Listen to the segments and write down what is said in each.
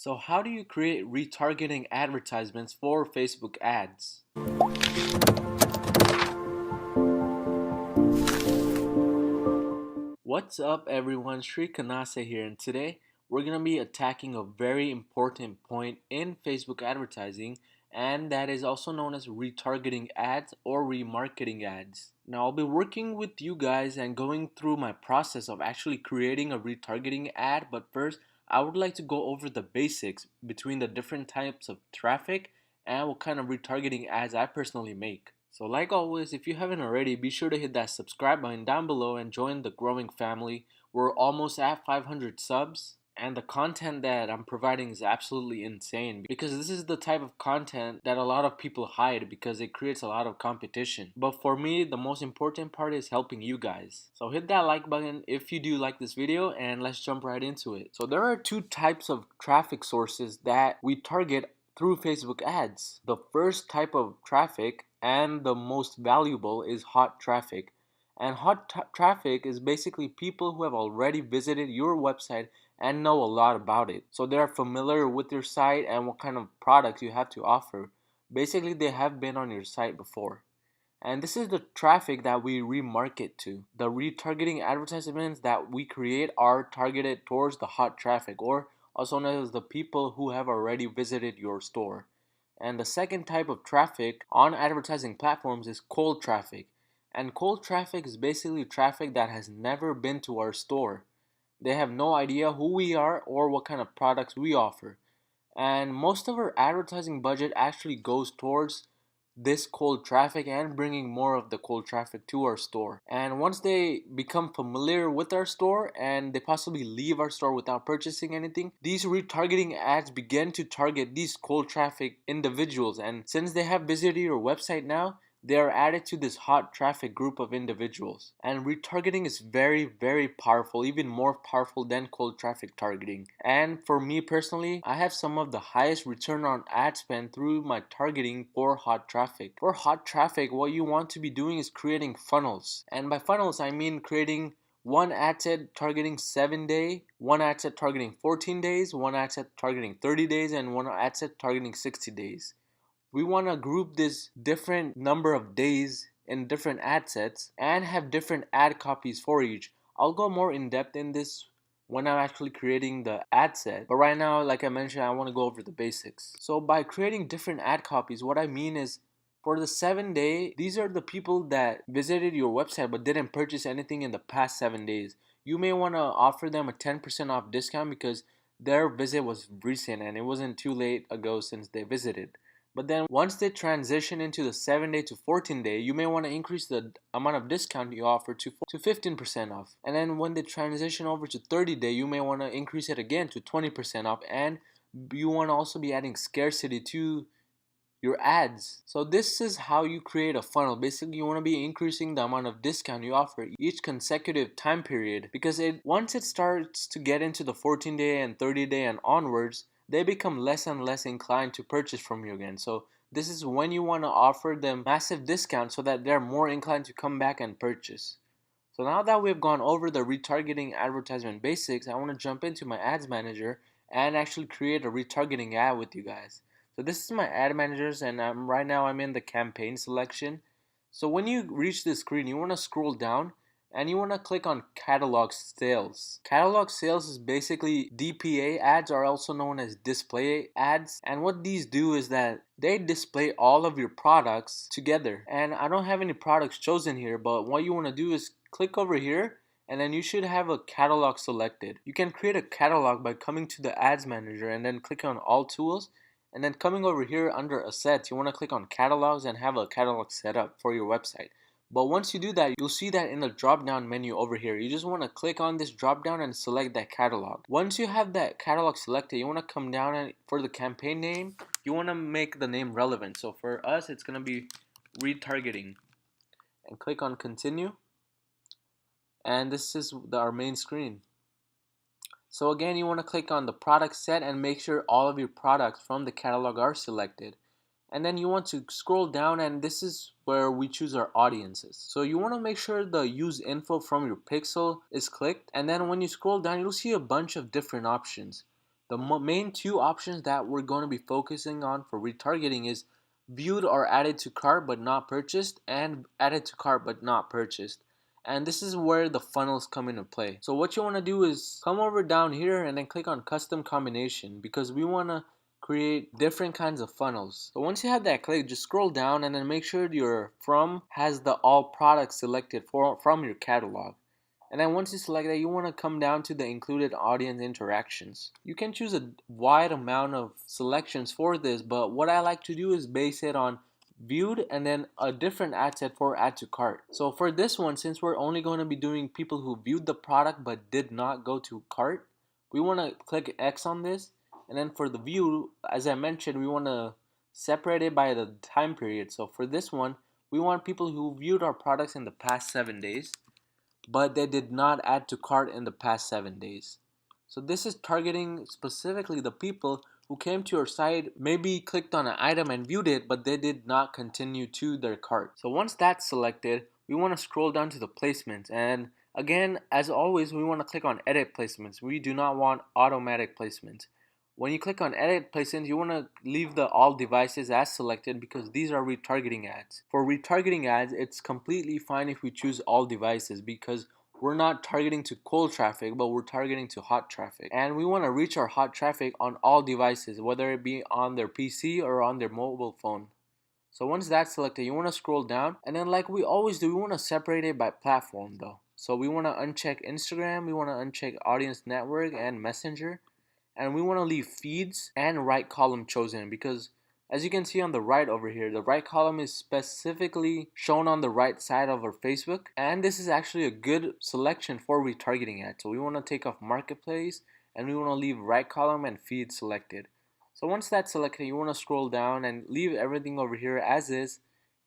So how do you create retargeting advertisements for Facebook ads? What's up everyone, Shri Kanase here, and today we're going to be attacking a very important point in Facebook advertising, and that is also known as retargeting ads or remarketing ads. Now I'll be working with you guys and going through my process of actually creating a retargeting ad, but first I would like to go over the basics between the different types of traffic and what kind of retargeting ads I personally make. So like always, if you haven't already, be sure to hit that subscribe button down below and join the growing family. We're almost at 500 subs, and the content that I'm providing is absolutely insane because this is the type of content that a lot of people hide because it creates a lot of competition. But for me, the most important part is helping you guys. So hit that like button if you do like this video, and let's jump right into it. So there are two types of traffic sources that we target through Facebook ads. The first type of traffic and the most valuable is hot traffic. And traffic is basically people who have already visited your website and know a lot about it. So they are familiar with your site and what kind of products you have to offer. Basically, they have been on your site before. And this is the traffic that we remarket to. The retargeting advertisements that we create are targeted towards the hot traffic, or also known as the people who have already visited your store. And the second type of traffic on advertising platforms is cold traffic. And cold traffic is basically traffic that has never been to our store. They have no idea who we are or what kind of products we offer. And most of our advertising budget actually goes towards this cold traffic and bringing more of the cold traffic to our store. And once they become familiar with our store and they possibly leave our store without purchasing anything, these retargeting ads begin to target these cold traffic individuals. And since they have visited your website now, they are added to this hot traffic group of individuals. And retargeting is very, very powerful, even more powerful than cold traffic targeting. And for me personally, I have some of the highest return on ad spend through my targeting for hot traffic. For hot traffic, what you want to be doing is creating funnels. And by funnels, I mean creating one ad set targeting 7 day, one ad set targeting 14 days, one ad set targeting 30 days, and one ad set targeting 60 days. We want to group this different number of days in different ad sets and have different ad copies for each. I'll go more in depth in this when I'm actually creating the ad set, but right now, like I mentioned, I want to go over the basics. So by creating different ad copies, what I mean is for the 7 day, these are the people that visited your website but didn't purchase anything in the past 7 days. You may want to offer them a 10% off discount because their visit was recent and it wasn't too late ago since they visited. But then once they transition into the 7 day to 14 day, you may want to increase the amount of discount you offer to 15% off. And then when they transition over to 30 day, you may want to increase it again to 20% off. And you want to also be adding scarcity to your ads. So this is how you create a funnel. Basically, you want to be increasing the amount of discount you offer each consecutive time period, because once it starts to get into the 14 day and 30 day and onwards, they become less and less inclined to purchase from you again. So this is when you want to offer them massive discounts so that they're more inclined to come back and purchase. So now that we've gone over the retargeting advertisement basics, I want to jump into my ads manager and actually create a retargeting ad with you guys. So this is my ad managers, and right now I'm in the campaign selection. So when you reach this screen, you want to scroll down and you want to click on catalog sales. Catalog sales is basically DPA ads, are also known as display ads. And what these do is that they display all of your products together. And I don't have any products chosen here, but what you want to do is click over here and then you should have a catalog selected. You can create a catalog by coming to the ads manager and then click on all tools. And then coming over here under assets, you want to click on catalogs and have a catalog set up for your website. But once you do that, you'll see that in the drop down menu over here. You just want to click on this drop down and select that catalog. Once you have that catalog selected, you want to come down and for the campaign name, you want to make the name relevant. So for us, it's going to be retargeting. And click on continue. And this is our main screen. So again, you want to click on the product set and make sure all of your products from the catalog are selected. And then you want to scroll down, and this is where we choose our audiences. So you want to make sure the use info from your pixel is clicked, and then when you scroll down, you'll see a bunch of different options. The main two options that we're going to be focusing on for retargeting is viewed or added to cart but not purchased, and added to cart but not purchased. And this is where the funnels come into play. So what you want to do is come over down here and then click on custom combination, because we want to create different kinds of funnels. So once you have that clicked, just scroll down and then make sure your from has the all products selected from your catalog. And then once you select that, you want to come down to the included audience interactions. You can choose a wide amount of selections for this, but what I like to do is base it on viewed and then a different ad set for add to cart. So for this one, since we're only going to be doing people who viewed the product but did not go to cart, we want to click X on this. And then for the view, as I mentioned, we want to separate it by the time period. So for this one, we want people who viewed our products in the past 7 days, but they did not add to cart in the past 7 days. So this is targeting specifically the people who came to your site, maybe clicked on an item and viewed it, but they did not continue to their cart. So once that's selected, we want to scroll down to the placements. And again, as always, we want to click on edit placements. We do not want automatic placements. When you click on edit placements, you want to leave the all devices as selected, because these are retargeting ads. For retargeting ads, it's completely fine if we choose all devices, because we're not targeting to cold traffic, but we're targeting to hot traffic. And we want to reach our hot traffic on all devices, whether it be on their PC or on their mobile phone. So once that's selected, you want to scroll down, and then like we always do, we want to separate it by platform though. So we want to uncheck Instagram, we want to uncheck audience network and messenger, and we want to leave feeds and right column chosen, because as you can see on the right over here, the right column is specifically shown on the right side of our Facebook, and this is actually a good selection for retargeting ads. So we want to take off marketplace and we want to leave right column and feed selected. So once that's selected, you want to scroll down and leave everything over here as is,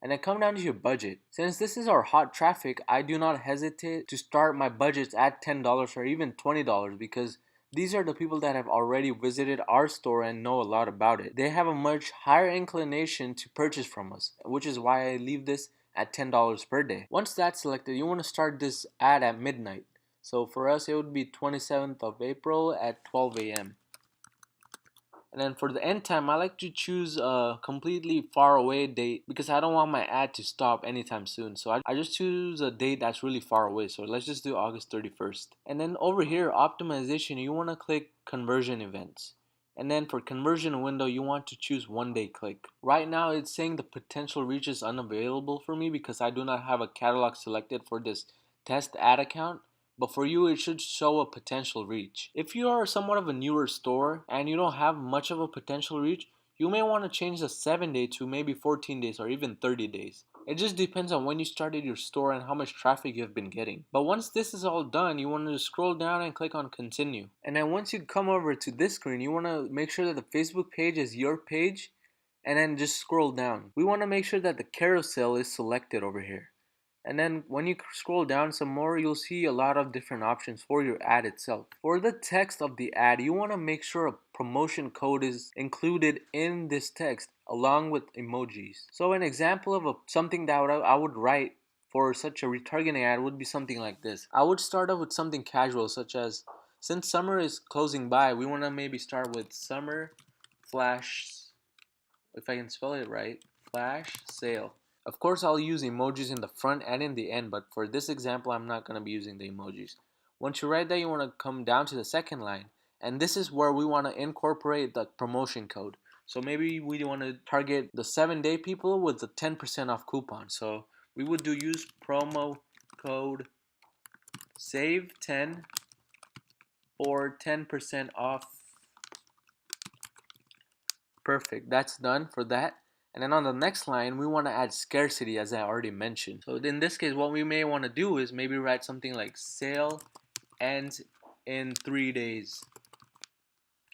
and then come down to your budget. Since this is our hot traffic, I do not hesitate to start my budgets at $10 or even $20, because these are the people that have already visited our store and know a lot about it. They have a much higher inclination to purchase from us, which is why I leave this at $10 per day. Once that's selected, you want to start this ad at midnight. So for us, it would be 27th of April at 12 a.m. And then for the end time, I like to choose a completely far away date, because I don't want my ad to stop anytime soon. So I just choose a date that's really far away. So let's just do August 31st. And then over here, optimization, you want to click conversion events. And then for conversion window, you want to choose 1 day click. Right now, it's saying the potential reach is unavailable for me, because I do not have a catalog selected for this test ad account. But for you, it should show a potential reach. If you are somewhat of a newer store and you don't have much of a potential reach, you may want to change the 7 day to maybe 14 days or even 30 days. It just depends on when you started your store and how much traffic you've been getting. But once this is all done, you want to scroll down and click on continue. And then once you come over to this screen, you want to make sure that the Facebook page is your page, and then just scroll down. We want to make sure that the carousel is selected over here. And then when you scroll down some more, you'll see a lot of different options for your ad itself. For the text of the ad, you want to make sure a promotion code is included in this text along with emojis. So an example of something that I would write for such a retargeting ad would be something like this. I would start off with something casual, such as, since summer is closing by, we want to maybe start with summer flash, if I can spell it right, flash sale. Of course, I'll use emojis in the front and in the end, but for this example, I'm not going to be using the emojis. Once you write that, you want to come down to the second line, and this is where we want to incorporate the promotion code. So maybe we want to target the 7 day people with the 10% off coupon. So we would do use promo code SAVE10 for 10% off. Perfect, that's done for that. And then on the next line, we want to add scarcity, as I already mentioned. So in this case, what we may want to do is maybe write something like sale ends in 3 days.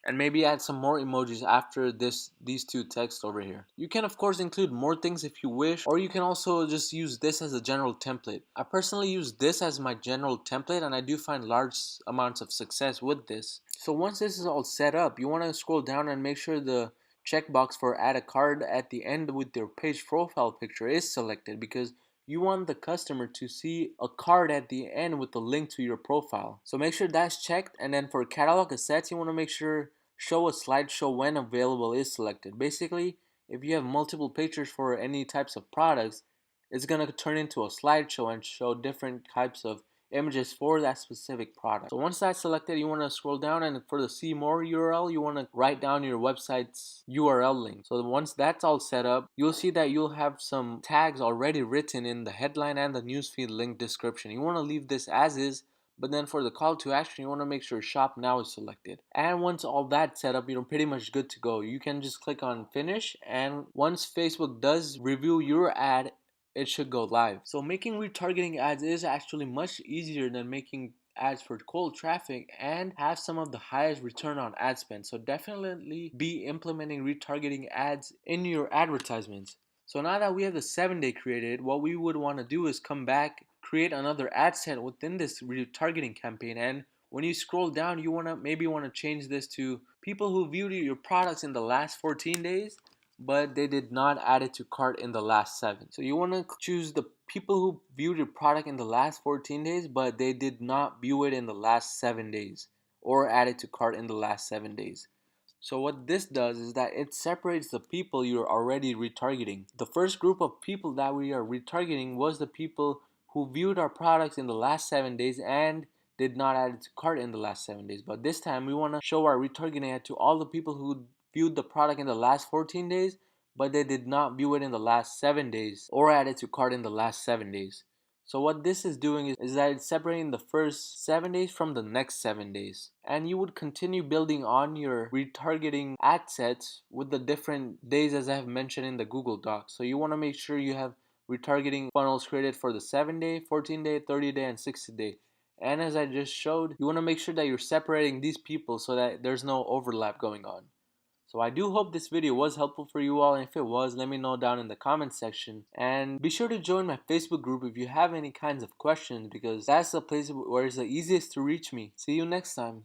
And maybe add some more emojis after these two texts over here. You can of course include more things if you wish, or you can also just use this as a general template. I personally use this as my general template, and I do find large amounts of success with this. So once this is all set up, you want to scroll down and make sure the checkbox for add a card at the end with your page profile picture is selected, because you want the customer to see a card at the end with the link to your profile. So make sure that's checked. And then for catalog assets, you want to make sure show a slideshow when available is selected. Basically, if you have multiple pictures for any types of products, it's going to turn into a slideshow and show different types of images for that specific product. So once that's selected, you want to scroll down, and for the see more URL, you want to write down your website's URL link. So once that's all set up, you'll see that you'll have some tags already written in the headline and the newsfeed link description. You want to leave this as is, but then for the call to action, you want to make sure shop now is selected. And once all that's set up, you're pretty much good to go. You can just click on finish, and once Facebook does review your ad, it should go live. So making retargeting ads is actually much easier than making ads for cold traffic and have some of the highest return on ad spend. So definitely be implementing retargeting ads in your advertisements. So now that we have the 7-day created, what we would want to do is come back, create another ad set within this retargeting campaign, and when you scroll down, you maybe want to change this to people who viewed your products in the last 14 days but they did not add it to cart in the last 7. So you want to choose the people who viewed your product in the last 14 days but they did not view it in the last 7 days or add it to cart in the last 7 days. So what this does is that it separates the people you're already retargeting. The first group of people that we are retargeting was the people who viewed our products in the last 7 days and did not add it to cart in the last 7 days. But this time we want to show our retargeting ad to all the people who viewed the product in the last 14 days but they did not view it in the last 7 days or add it to cart in the last 7 days. So what this is doing is that it's separating the first 7 days from the next 7 days. And you would continue building on your retargeting ad sets with the different days as I have mentioned in the Google Docs. So you want to make sure you have retargeting funnels created for the 7-day, 14-day, 30-day, and 60-day. And as I just showed, you want to make sure that you're separating these people so that there's no overlap going on. So I do hope this video was helpful for you all, and if it was, let me know down in the comments section. And be sure to join my Facebook group if you have any kinds of questions, because that's the place where it's the easiest to reach me. See you next time.